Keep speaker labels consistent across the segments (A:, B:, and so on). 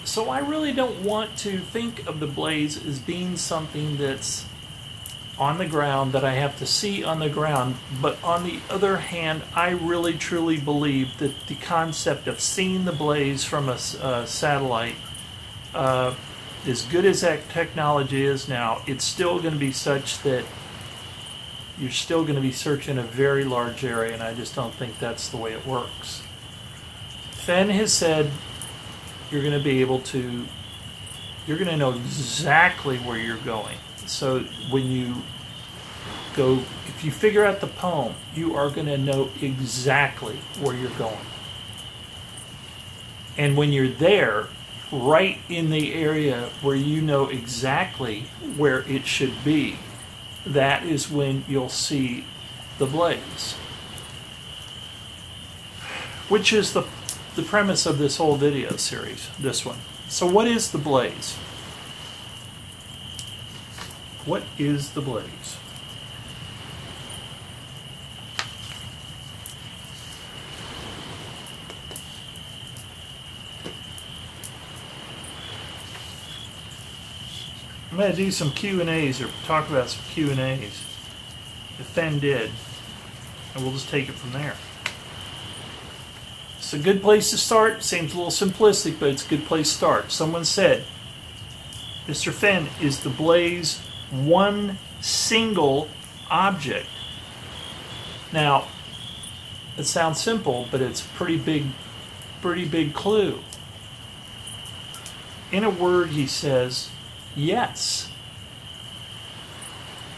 A: So I really don't want to think of the blaze as being something that's on the ground, that I have to see on the ground. But on the other hand, I really truly believe that the concept of seeing the blaze from a satellite, as good as that technology is now, it's still going to be such that you're still going to be searching a very large area, and I just don't think that's the way it works. Fenn has said you're going to be able to, you're going to know exactly where you're going. So when you go, if you figure out the poem, you are going to know exactly where you're going. And when you're there, right in the area where you know exactly where it should be, that is when you'll see the blaze. Which is the premise of this whole video series, this one. So what is the blaze? What is the blaze? I'm going to do some Q&As, or talk about some Q&As that Fenn did, and we'll just take it from there. It's a good place to start. Seems a little simplistic, but it's a good place to start. Someone said, Mr. Fenn, is the blaze one single object? Now, it sounds simple, but it's a pretty big clue. In a word, he says, yes.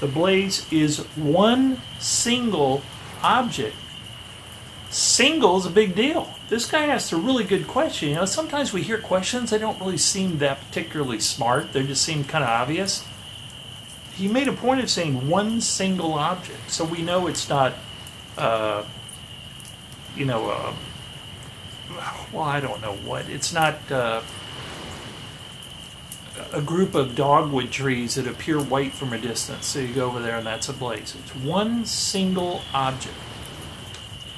A: The blaze is one single object. Single is a big deal. This guy asked a really good question. You know, sometimes we hear questions, they don't really seem that particularly smart. They just seem kind of obvious. He made a point of saying one single object. So we know it's not, well, I don't know what. It's not a group of dogwood trees that appear white from a distance. So you go over there and that's a blaze. It's one single object.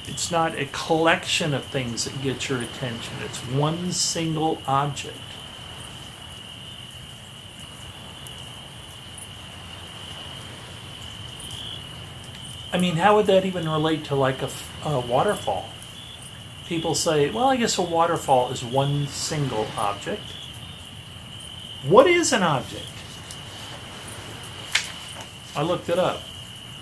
A: It's not a collection of things that get your attention. It's one single object. I mean, how would that even relate to like a waterfall? People say, well, I guess a waterfall is one single object. What is an object? I looked it up.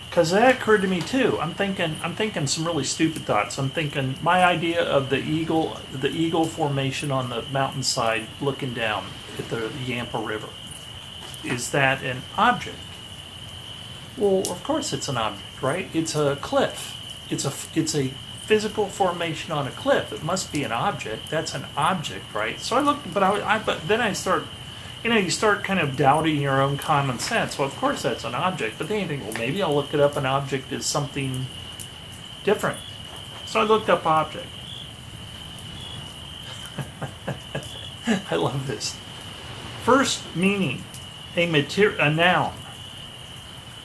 A: Because that occurred to me too. I'm thinking some really stupid thoughts. I'm thinking my idea of the eagle formation on the mountainside looking down at the Yampa River. Is that an object? Well, of course it's an object, right? It's a cliff. It's a physical formation on a cliff. It must be an object. That's an object, right? So I looked, but then I start. You know, you start kind of doubting your own common sense. Well, of course that's an object, but then you think, well, maybe I'll look it up. An object is something different. So I looked up object. I love this. First meaning, a noun.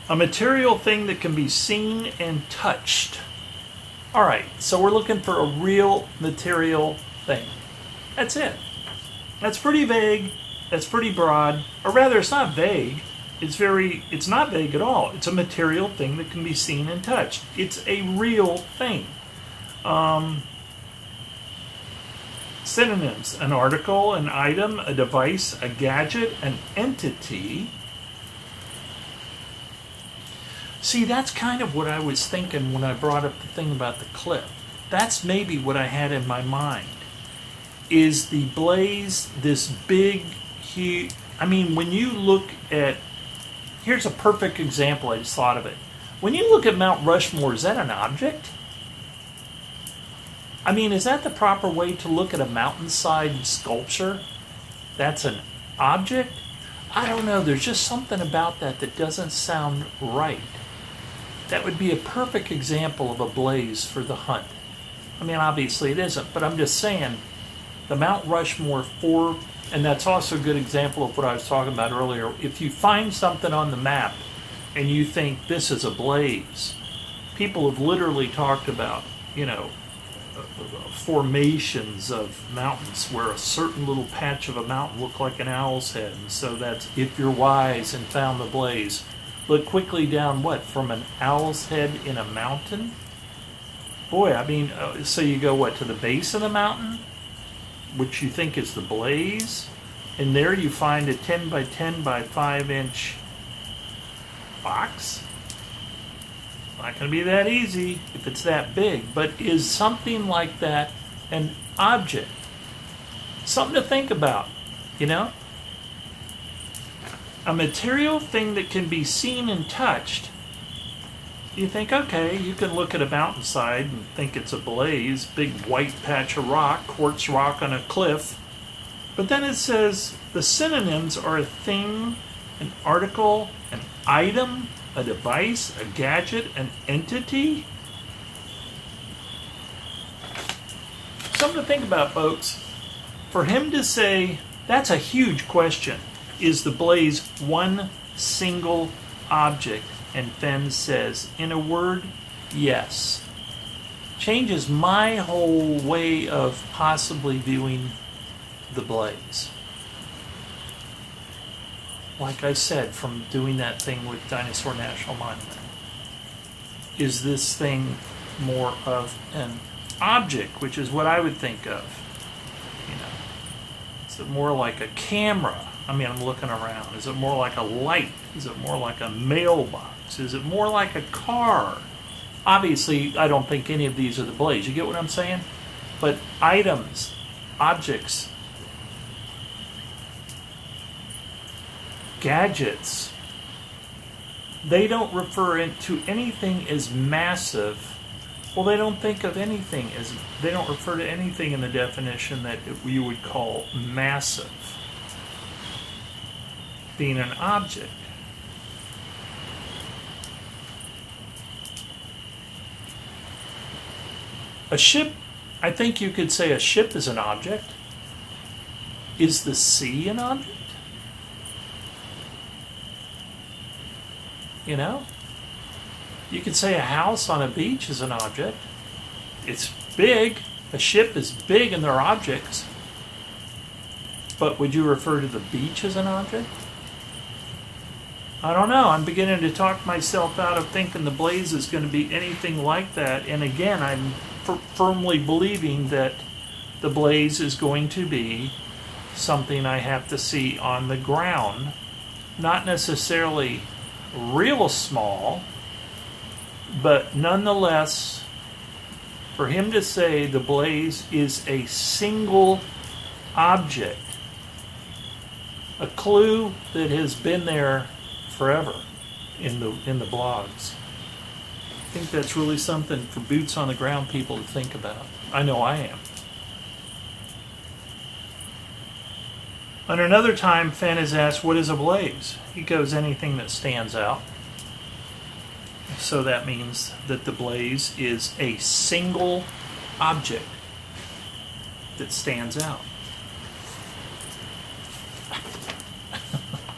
A: A material thing that can be seen and touched. All right, so we're looking for a real material thing. That's it. That's pretty vague. That's pretty broad, or rather, it's not vague. It's not vague at all. It's a material thing that can be seen and touched. It's a real thing. Synonyms: an article, an item, a device, a gadget, an entity. See, that's kind of what I was thinking when I brought up the thing about the cliff. That's maybe what I had in my mind. Is the blaze this big, huge... I mean, when you look at... Here's a perfect example, I just thought of it. When you look at Mount Rushmore, is that an object? I mean, is that the proper way to look at a mountainside sculpture? That's an object? I don't know, there's just something about that that doesn't sound right. That would be a perfect example of a blaze for the hunt. I mean, obviously it isn't, but I'm just saying, the Mount Rushmore and that's also a good example of what I was talking about earlier. If you find something on the map and you think this is a blaze, people have literally talked about, you know, formations of mountains where a certain little patch of a mountain looked like an owl's head. And so that's if you're wise and found the blaze. Look quickly down what? From an owl's head in a mountain? Boy, I mean, so you go what? To the base of the mountain, which you think is the blaze, and there you find a 10 by 10 by 5 inch box? Not going to be that easy if it's that big, but is something like that an object? Something to think about, you know? A material thing that can be seen and touched. You think, okay, you can look at a mountainside and think it's a blaze, big white patch of rock, quartz rock on a cliff. But then it says the synonyms are a thing, an article, an item, a device, a gadget, an entity. Something to think about, folks. For him to say, that's a huge question. Is the blaze one single object? And Fenn says, in a word, yes. Changes my whole way of possibly viewing the blaze. Like I said, from doing that thing with Dinosaur National Monument. Is this thing more of an object, which is what I would think of? You know, is it more like a camera? I mean, I'm looking around. Is it more like a light? Is it more like a mailbox? Is it more like a car? Obviously, I don't think any of these are the blaze. You get what I'm saying? But items, objects, gadgets, they don't refer to anything as massive. Well, they don't think of anything as, they don't refer to anything in the definition that you would call massive being an object. A ship, I think you could say a ship is an object. Is the sea an object? You know? You could say a house on a beach is an object. It's big. A ship is big and they're objects. But would you refer to the beach as an object? I don't know. I'm beginning to talk myself out of thinking the blaze is going to be anything like that. And again, I'm firmly believing that the blaze is going to be something I have to see on the ground. Not necessarily real small, but nonetheless, for him to say the blaze is a single object, a clue that has been there forever in the blogs. I think that's really something for boots on the ground people to think about. I know I am. And another time, Fenn is asked, what is a blaze? He goes, anything that stands out. So that means that the blaze is a single object that stands out.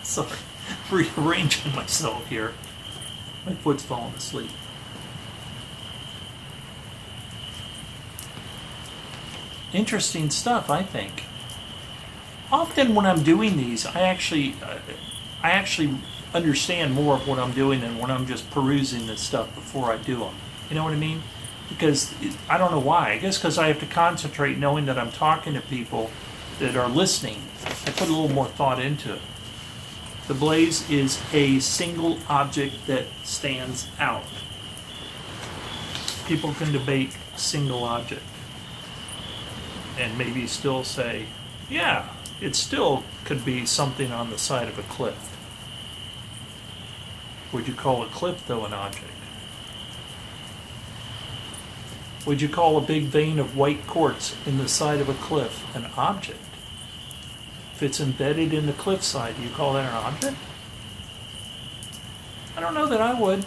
A: Sorry, rearranging myself here. My foot's falling asleep. Interesting stuff, I think. Often when I'm doing these, I actually understand more of what I'm doing than when I'm just perusing this stuff before I do them. You know what I mean? Because I don't know why. I guess because I have to concentrate knowing that I'm talking to people that are listening. I put a little more thought into it. The blaze is a single object that stands out. People can debate single object and maybe still say, yeah, it still could be something on the side of a cliff. Would you call a cliff, though, an object? Would you call a big vein of white quartz in the side of a cliff an object? If it's embedded in the cliffside, do you call that an object? I don't know that I would.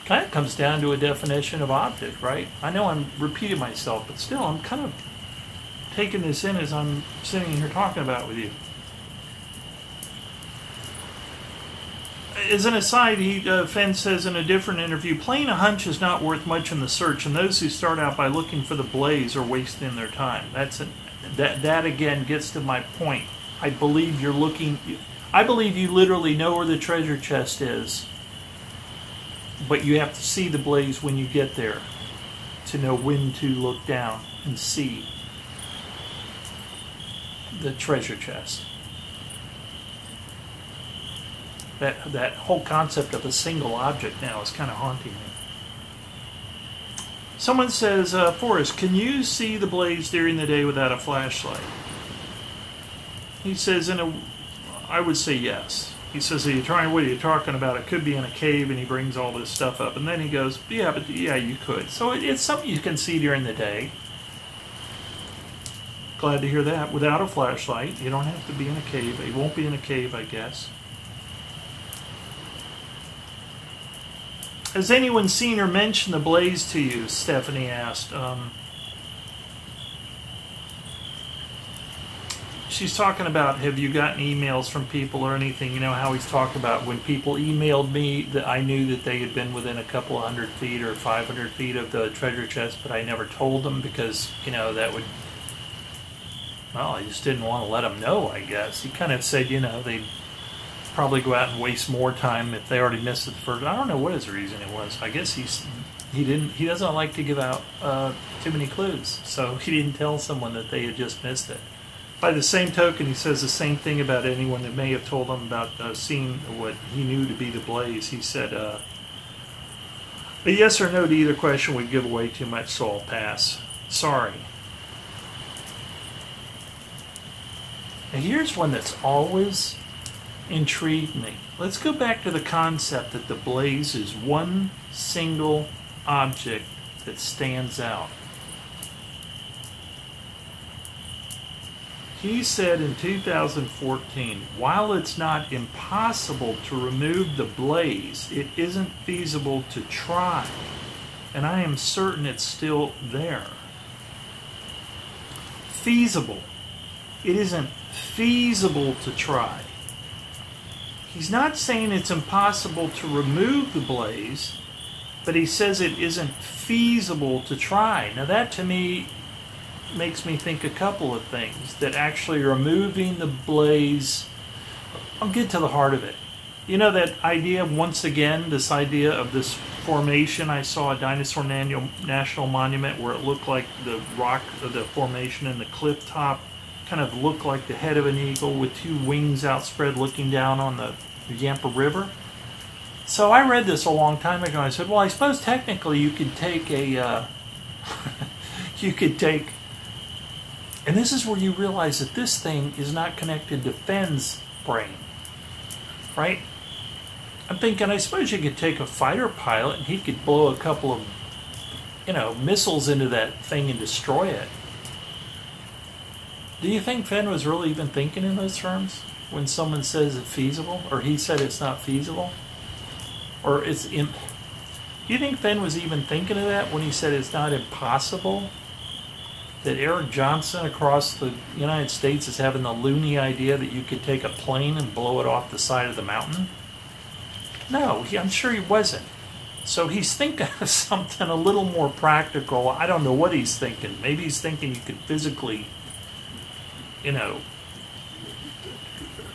A: Kind of comes down to a definition of object, right? I know I'm repeating myself, but still, I'm kind of taking this in as I'm sitting here talking about it with you. as an aside, Fenn says in a different interview, playing a hunch is not worth much in the search, and those who start out by looking for the blaze are wasting their time. That again gets to my point. I believe you're looking. I believe you literally know where the treasure chest is, but you have to see the blaze when you get there to know when to look down and see the treasure chest. That whole concept of a single object now is kind of haunting me. Someone says, Forrest, can you see the blaze during the day without a flashlight? He says, I would say yes. He says, what are you talking about? It could be in a cave, and he brings all this stuff up. And then he goes, yeah, you could. So it's something you can see during the day. Glad to hear that. Without a flashlight, you don't have to be in a cave. It won't be in a cave, I guess. Has anyone seen or mentioned the blaze to you? Stephanie asked. She's talking about, have you gotten emails from people or anything? You know how he's talked about when people emailed me that I knew that they had been within a couple of 100 feet or 500 feet of the treasure chest, but I never told them because, that would, well, I just didn't want to let them know, I guess. He kind of said, they'd probably go out and waste more time if they already missed it first. I don't know what his reason it was. I guess he doesn't like to give out too many clues, so he didn't tell someone that they had just missed it. By the same token, he says the same thing about anyone that may have told him about seeing what he knew to be the blaze. He said, a yes or no to either question would give away too much, so I'll pass. Sorry. Now here's one that's always intrigued me. Let's go back to the concept that the blaze is one single object that stands out. He said in 2014, while it's not impossible to remove the blaze, it isn't feasible to try, and I am certain it's still there. Feasible. It isn't feasible to try. He's not saying it's impossible to remove the blaze, but he says it isn't feasible to try. Now that to me makes me think a couple of things. That actually removing the blaze, I'll get to the heart of it. That idea, once again, this idea of this formation. I saw a dinosaur national monument where it looked like the rock of the formation and the cliff top kind of looked like the head of an eagle with two wings outspread looking down on the Yampa River. So I read this a long time ago. I said, well, I suppose technically you could take and this is where you realize that this thing is not connected to Fenn's brain, right? I'm thinking, I suppose you could take a fighter pilot and he could blow a couple of, missiles into that thing and destroy it. Do you think Fenn was really even thinking in those terms when someone says it's feasible, or he said it's not feasible, or do you think Fenn was even thinking of that when he said it's not impossible? That Eric Johnson across the United States is having the loony idea that you could take a plane and blow it off the side of the mountain? No, I'm sure he wasn't. So he's thinking of something a little more practical. I don't know what he's thinking. Maybe he's thinking you could physically,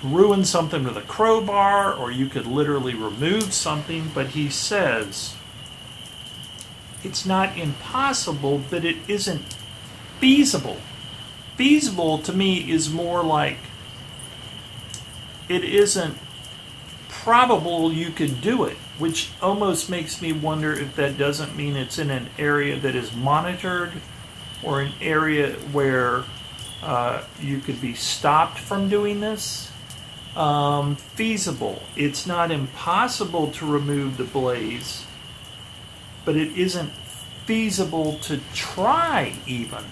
A: ruin something with a crowbar, or you could literally remove something. But he says it's not impossible, but it isn't feasible. Feasible to me is more like it isn't probable you could do it, which almost makes me wonder if that doesn't mean it's in an area that is monitored, or an area where you could be stopped from doing this. Feasible. It's not impossible to remove the blaze, but it isn't feasible to try even.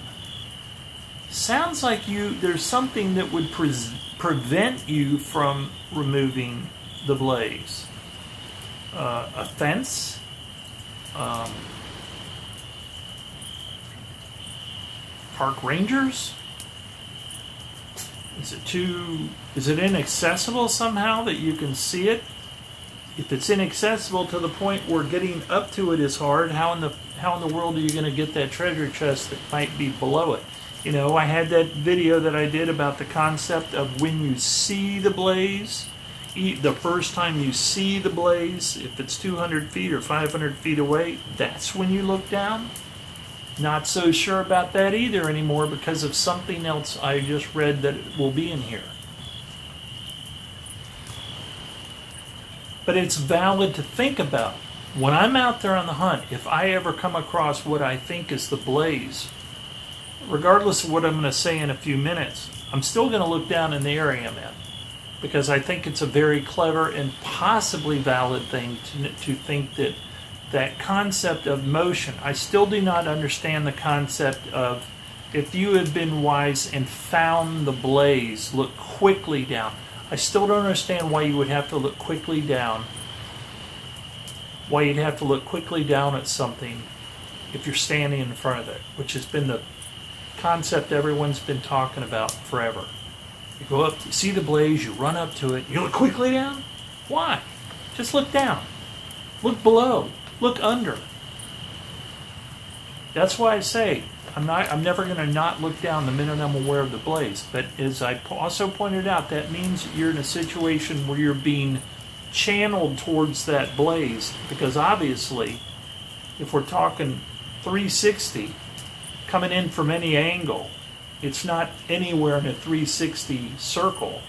A: Sounds like there's something that would prevent you from removing the blaze. A fence, park rangers. Is it inaccessible somehow that you can see it? If it's inaccessible to the point where getting up to it is hard, how in the world are you going to get that treasure chest that might be below it? You know, I had that video that I did about the concept of when you see the blaze, the first time you see the blaze, if it's 200 feet or 500 feet away, that's when you look down. Not so sure about that either anymore because of something else I just read that will be in here. But it's valid to think about. When I'm out there on the hunt, if I ever come across what I think is the blaze, regardless of what I'm going to say in a few minutes, I'm still going to look down in the area I'm in. Because I think it's a very clever and possibly valid thing to think that that concept of motion. I still do not understand the concept of, if you had been wise and found the blaze, look quickly down. I still don't understand why you would have to look quickly down. Why you'd have to look quickly down at something if you're standing in front of it, which has been the concept everyone's been talking about forever. You go up, you see the blaze, you run up to it, you look quickly down? Why? Just look down. Look below. Look under. That's why I say I'm never going to not look down the minute I'm aware of the blaze. But as I also pointed out, that means you're in a situation where you're being channeled towards that blaze. Because obviously, if we're talking 360, coming in from any angle, it's not anywhere in a 360 circle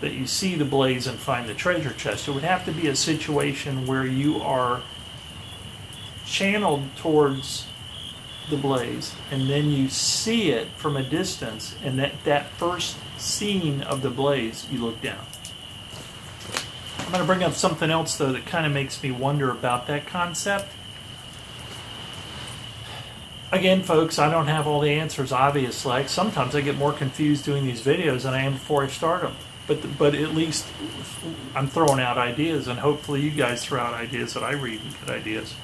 A: that you see the blaze and find the treasure chest. It would have to be a situation where you are channeled towards the blaze and then you see it from a distance, and that first scene of the blaze, you look down. I'm going to bring up something else though that kind of makes me wonder about that concept. Again, folks, I don't have all the answers, obviously. Sometimes I get more confused doing these videos than I am before I start them. But at least I'm throwing out ideas, and hopefully you guys throw out ideas that I read and get ideas.